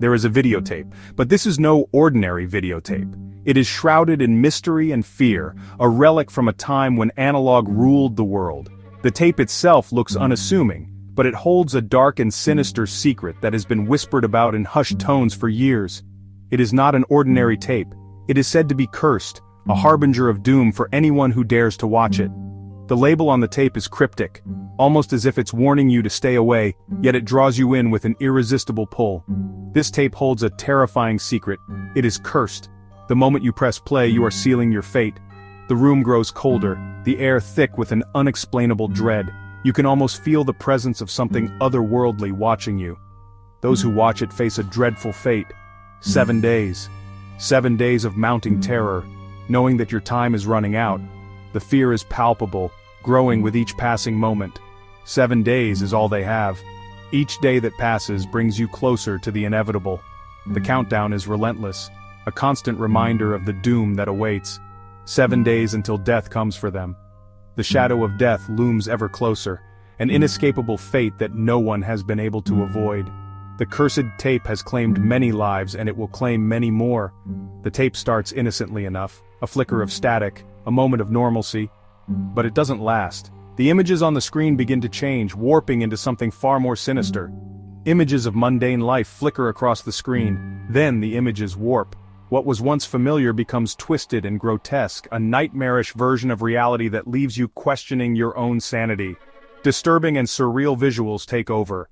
There is a videotape, but this is no ordinary videotape. It is shrouded in mystery and fear, a relic from a time when analog ruled the world. The tape itself looks unassuming, but it holds a dark and sinister secret that has been whispered about in hushed tones for years. It is not an ordinary tape. It is said to be cursed, a harbinger of doom for anyone who dares to watch it. The label on the tape is cryptic, almost as if it's warning you to stay away, yet it draws you in with an irresistible pull. This tape holds a terrifying secret. It is cursed. The moment you press play, you are sealing your fate. The room grows colder, the air thick with an unexplainable dread. You can almost feel the presence of something otherworldly watching you. Those who watch it face a dreadful fate. 7 days. 7 days of mounting terror, knowing that your time is running out. The fear is palpable, growing with each passing moment. 7 days is all they have. Each day that passes brings you closer to the inevitable. The countdown is relentless, a constant reminder of the doom that awaits. 7 days until death comes for them. The shadow of death looms ever closer, an inescapable fate that no one has been able to avoid. The cursed tape has claimed many lives, and it will claim many more. The tape starts innocently enough, a flicker of static, a moment of normalcy. But it doesn't last. The images on the screen begin to change, warping into something far more sinister. Images of mundane life flicker across the screen, then the images warp. What was once familiar becomes twisted and grotesque, a nightmarish version of reality that leaves you questioning your own sanity. Disturbing and surreal visuals take over.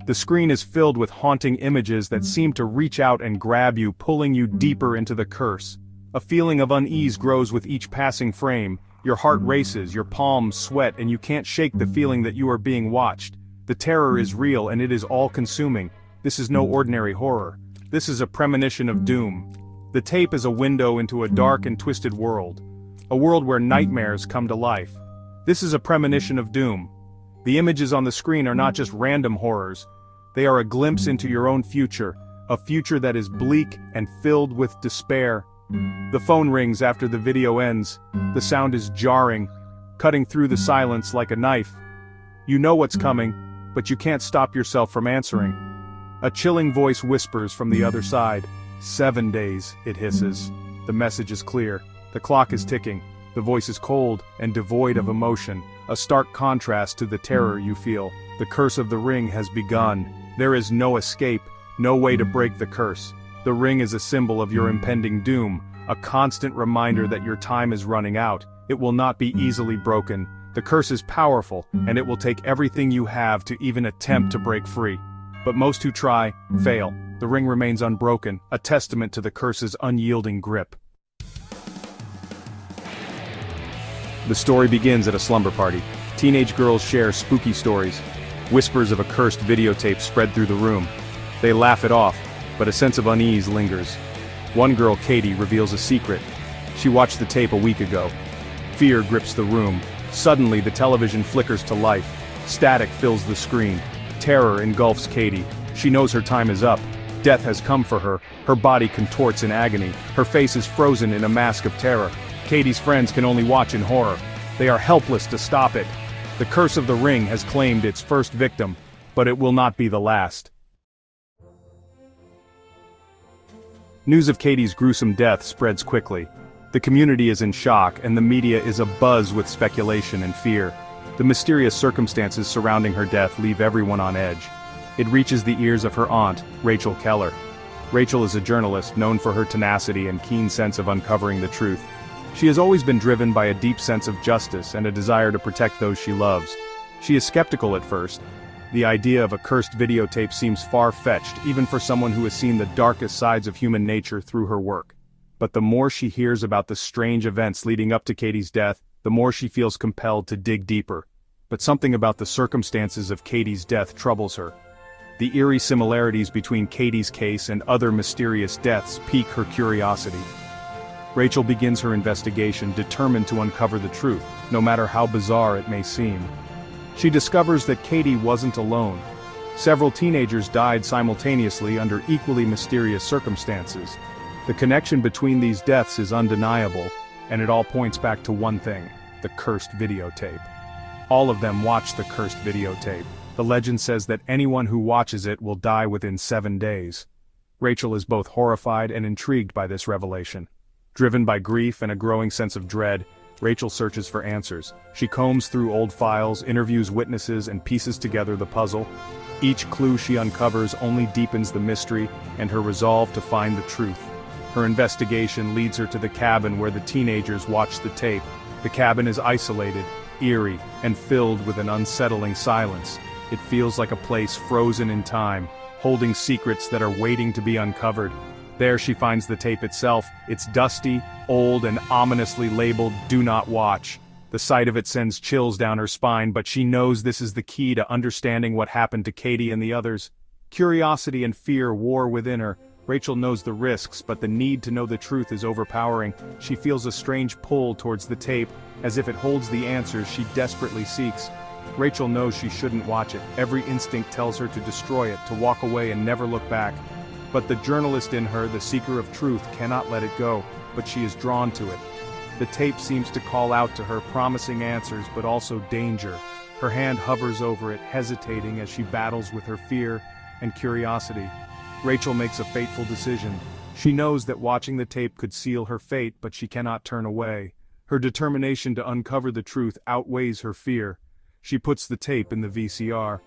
The screen is filled with haunting images that seem to reach out and grab you, pulling you deeper into the curse. A feeling of unease grows with each passing frame. Your heart races, your palms sweat, and you can't shake the feeling that you are being watched. The terror is real and it is all-consuming. This is no ordinary horror. This is a premonition of doom. The tape is a window into a dark and twisted world. A world where nightmares come to life. This is a premonition of doom. The images on the screen are not just random horrors. They are a glimpse into your own future, a future that is bleak and filled with despair. The phone rings after the video ends. The sound is jarring, cutting through the silence like a knife. You know what's coming, but you can't stop yourself from answering. A chilling voice whispers from the other side. 7 days, it hisses. The message is clear. The clock is ticking. The voice is cold and devoid of emotion, a stark contrast to the terror you feel. The curse of the ring has begun. There is no escape, no way to break the curse. The ring is a symbol of your impending doom, a constant reminder that your time is running out. It will not be easily broken. The curse is powerful, and it will take everything you have to even attempt to break free. But most who try, fail. The ring remains unbroken, a testament to the curse's unyielding grip. The story begins at a slumber party. Teenage girls share spooky stories. Whispers of a cursed videotape spread through the room. They laugh it off, but a sense of unease lingers. One girl, Katie, reveals a secret. She watched the tape a week ago. Fear grips the room. Suddenly, the television flickers to life. Static fills the screen. Terror engulfs Katie. She knows her time is up. Death has come for her. Her body contorts in agony. Her face is frozen in a mask of terror. Katie's friends can only watch in horror. They are helpless to stop it. The curse of the ring has claimed its first victim, but it will not be the last. News of Katie's gruesome death spreads quickly. The community is in shock, and the media is abuzz with speculation and fear. The mysterious circumstances surrounding her death leave everyone on edge. It reaches the ears of her aunt, Rachel Keller. Rachel is a journalist known for her tenacity and keen sense of uncovering the truth. She has always been driven by a deep sense of justice and a desire to protect those she loves. She is skeptical at first. The idea of a cursed videotape seems far-fetched, even for someone who has seen the darkest sides of human nature through her work. But the more she hears about the strange events leading up to Katie's death, the more she feels compelled to dig deeper. But something about the circumstances of Katie's death troubles her. The eerie similarities between Katie's case and other mysterious deaths pique her curiosity. Rachel begins her investigation, determined to uncover the truth, no matter how bizarre it may seem. She discovers that Katie wasn't alone. Several teenagers died simultaneously under equally mysterious circumstances. The connection between these deaths is undeniable, and it all points back to one thing: the cursed videotape. All of them watched the cursed videotape. The legend says that anyone who watches it will die within 7 days. Rachel is both horrified and intrigued by this revelation. Driven by grief and a growing sense of dread, Rachel searches for answers. She combs through old files, interviews witnesses, and pieces together the puzzle. Each clue she uncovers only deepens the mystery and her resolve to find the truth. Her investigation leads her to the cabin where the teenagers watch the tape. The cabin is isolated, eerie, and filled with an unsettling silence. It feels like a place frozen in time, holding secrets that are waiting to be uncovered. There she finds the tape itself. It's dusty, old, and ominously labeled "Do Not Watch." The sight of it sends chills down her spine, but she knows this is the key to understanding what happened to Katie and the others. Curiosity and fear war within her. Rachel knows the risks, but the need to know the truth is overpowering. She feels a strange pull towards the tape, as if it holds the answers she desperately seeks. Rachel knows she shouldn't watch it. Every instinct tells her to destroy it, to walk away and never look back. But the journalist in her, the seeker of truth, cannot let it go, but she is drawn to it. The tape seems to call out to her, promising answers but also danger. Her hand hovers over it, hesitating as she battles with her fear and curiosity. Rachel makes a fateful decision. She knows that watching the tape could seal her fate, but she cannot turn away. Her determination to uncover the truth outweighs her fear. She puts the tape in the VCR.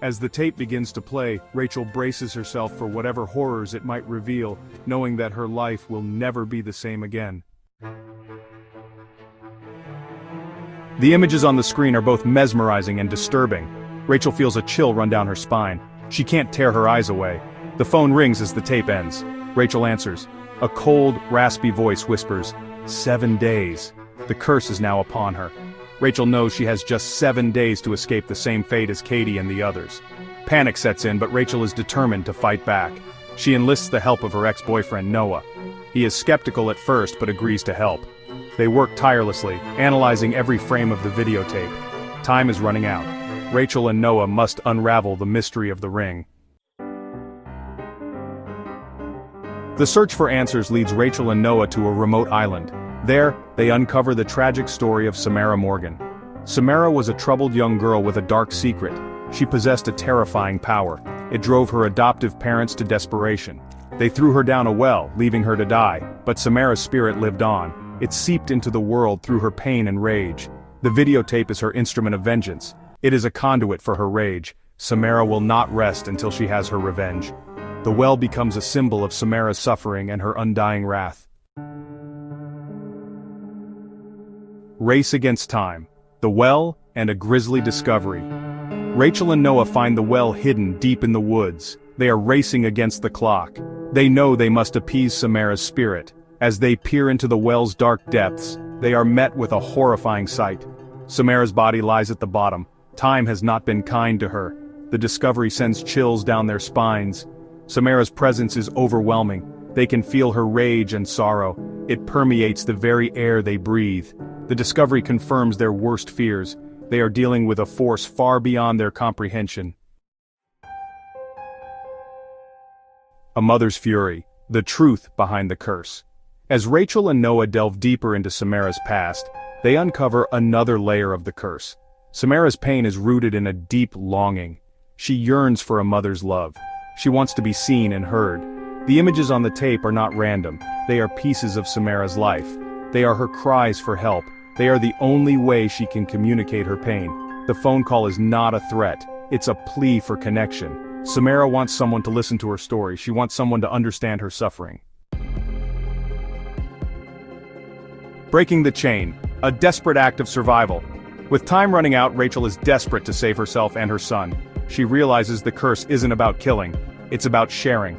As the tape begins to play, Rachel braces herself for whatever horrors it might reveal, knowing that her life will never be the same again. The images on the screen are both mesmerizing and disturbing. Rachel feels a chill run down her spine. She can't tear her eyes away. The phone rings as the tape ends. Rachel answers. A cold, raspy voice whispers, "7 days." The curse is now upon her. Rachel knows she has just 7 days to escape the same fate as Katie and the others. Panic sets in, but Rachel is determined to fight back. She enlists the help of her ex-boyfriend Noah. He is skeptical at first but agrees to help. They work tirelessly, analyzing every frame of the videotape. Time is running out. Rachel and Noah must unravel the mystery of the ring. The search for answers leads Rachel and Noah to a remote island. There, they uncover the tragic story of Samara Morgan. Samara was a troubled young girl with a dark secret. She possessed a terrifying power. It drove her adoptive parents to desperation. They threw her down a well, leaving her to die, but Samara's spirit lived on. It seeped into the world through her pain and rage. The videotape is her instrument of vengeance. It is a conduit for her rage. Samara will not rest until she has her revenge. The well becomes a symbol of Samara's suffering and her undying wrath. Race against time. The well and a grisly discovery. Rachel and Noah find the well hidden deep in the woods. They are racing against the clock. They know they must appease Samara's spirit. As they peer into the well's dark depths, they are met with a horrifying sight. Samara's body lies at the bottom. Time has not been kind to her. The discovery sends chills down their spines. Samara's presence is overwhelming. They can feel her rage and sorrow. It permeates the very air they breathe. The discovery confirms their worst fears. They are dealing with a force far beyond their comprehension. A mother's fury. The truth behind the curse. As Rachel and Noah delve deeper into Samara's past, they uncover another layer of the curse. Samara's pain is rooted in a deep longing. She yearns for a mother's love. She wants to be seen and heard. The images on the tape are not random. They are pieces of Samara's life. They are her cries for help. They are the only way she can communicate her pain. The phone call is not a threat. It's a plea for connection. Samara wants someone to listen to her story. She wants someone to understand her suffering. Breaking the chain. A desperate act of survival. With time running out, Rachel is desperate to save herself and her son. She realizes the curse isn't about killing. It's about sharing.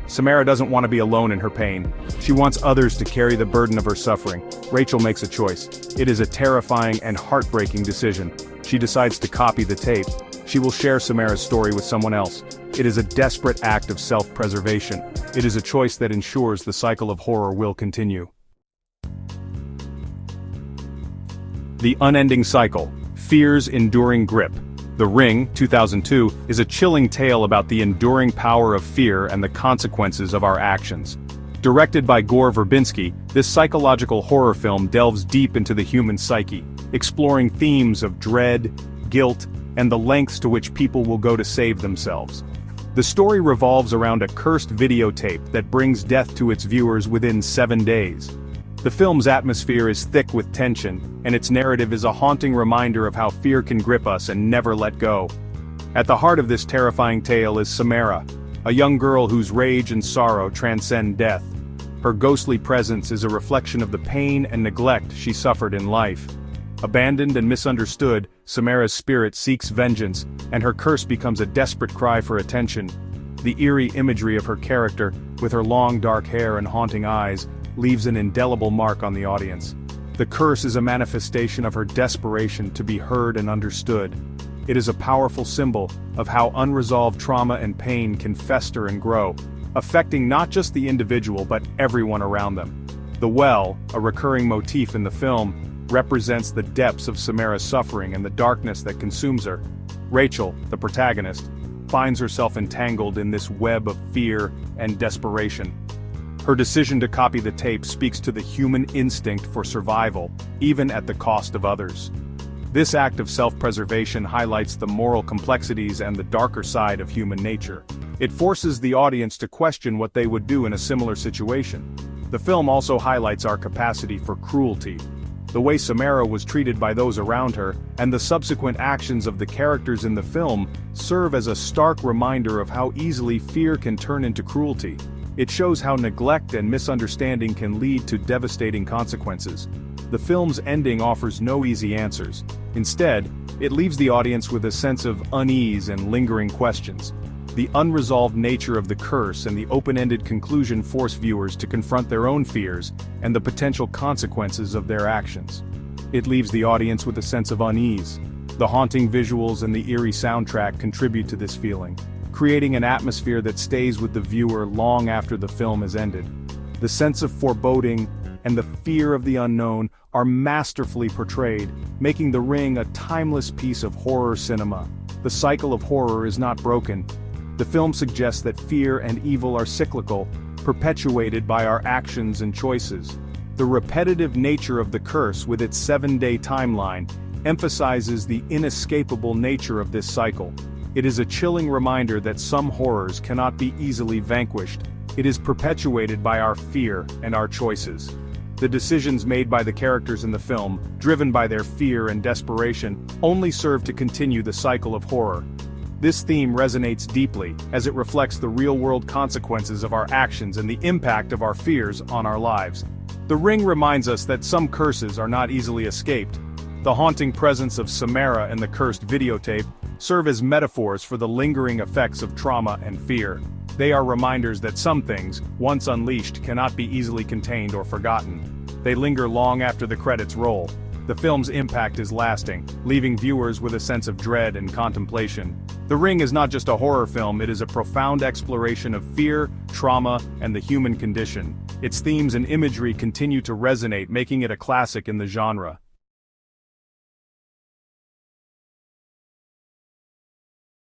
Samara doesn't want to be alone in her pain. She wants others to carry the burden of her suffering. Rachel makes a choice. It is a terrifying and heartbreaking decision. She decides to copy the tape. She will share Samara's story with someone else. It is a desperate act of self-preservation. It is a choice that ensures the cycle of horror will continue. The unending cycle. Fear's enduring grip. The Ring, 2002, is a chilling tale about the enduring power of fear and the consequences of our actions. Directed by Gore Verbinski, this psychological horror film delves deep into the human psyche, exploring themes of dread, guilt, and the lengths to which people will go to save themselves. The story revolves around a cursed videotape that brings death to its viewers within 7 days. The film's atmosphere is thick with tension, and its narrative is a haunting reminder of how fear can grip us and never let go. At the heart of this terrifying tale is Samara, a young girl whose rage and sorrow transcend death. Her ghostly presence is a reflection of the pain and neglect she suffered in life. Abandoned and misunderstood, Samara's spirit seeks vengeance, and her curse becomes a desperate cry for attention. The eerie imagery of her character, with her long dark hair and haunting eyes, leaves an indelible mark on the audience. The curse is a manifestation of her desperation to be heard and understood. It is a powerful symbol of how unresolved trauma and pain can fester and grow, affecting not just the individual but everyone around them. The well, a recurring motif in the film, represents the depths of Samara's suffering and the darkness that consumes her. Rachel, the protagonist, finds herself entangled in this web of fear and desperation. Her decision to copy the tape speaks to the human instinct for survival, even at the cost of others. This act of self-preservation highlights the moral complexities and the darker side of human nature. It forces the audience to question what they would do in a similar situation. The film also highlights our capacity for cruelty. The way Samara was treated by those around her, and the subsequent actions of the characters in the film, serve as a stark reminder of how easily fear can turn into cruelty. It shows how neglect and misunderstanding can lead to devastating consequences. The film's ending offers no easy answers. Instead, it leaves the audience with a sense of unease and lingering questions. The unresolved nature of the curse and the open-ended conclusion force viewers to confront their own fears and the potential consequences of their actions. It leaves the audience with a sense of unease. The haunting visuals and the eerie soundtrack contribute to this feeling, creating an atmosphere that stays with the viewer long after the film has ended. The sense of foreboding and the fear of the unknown are masterfully portrayed, making The Ring a timeless piece of horror cinema. The cycle of horror is not broken. The film suggests that fear and evil are cyclical, perpetuated by our actions and choices. The repetitive nature of the curse with its 7-day timeline emphasizes the inescapable nature of this cycle. It is a chilling reminder that some horrors cannot be easily vanquished. It is perpetuated by our fear and our choices. The decisions made by the characters in the film, driven by their fear and desperation, only serve to continue the cycle of horror. This theme resonates deeply, as it reflects the real-world consequences of our actions and the impact of our fears on our lives. The Ring reminds us that some curses are not easily escaped. The haunting presence of Samara and the cursed videotape serve as metaphors for the lingering effects of trauma and fear. They are reminders that some things, once unleashed, cannot be easily contained or forgotten. They linger long after the credits roll. The film's impact is lasting, leaving viewers with a sense of dread and contemplation. The Ring is not just a horror film, it is a profound exploration of fear, trauma, and the human condition. Its themes and imagery continue to resonate, making it a classic in the genre.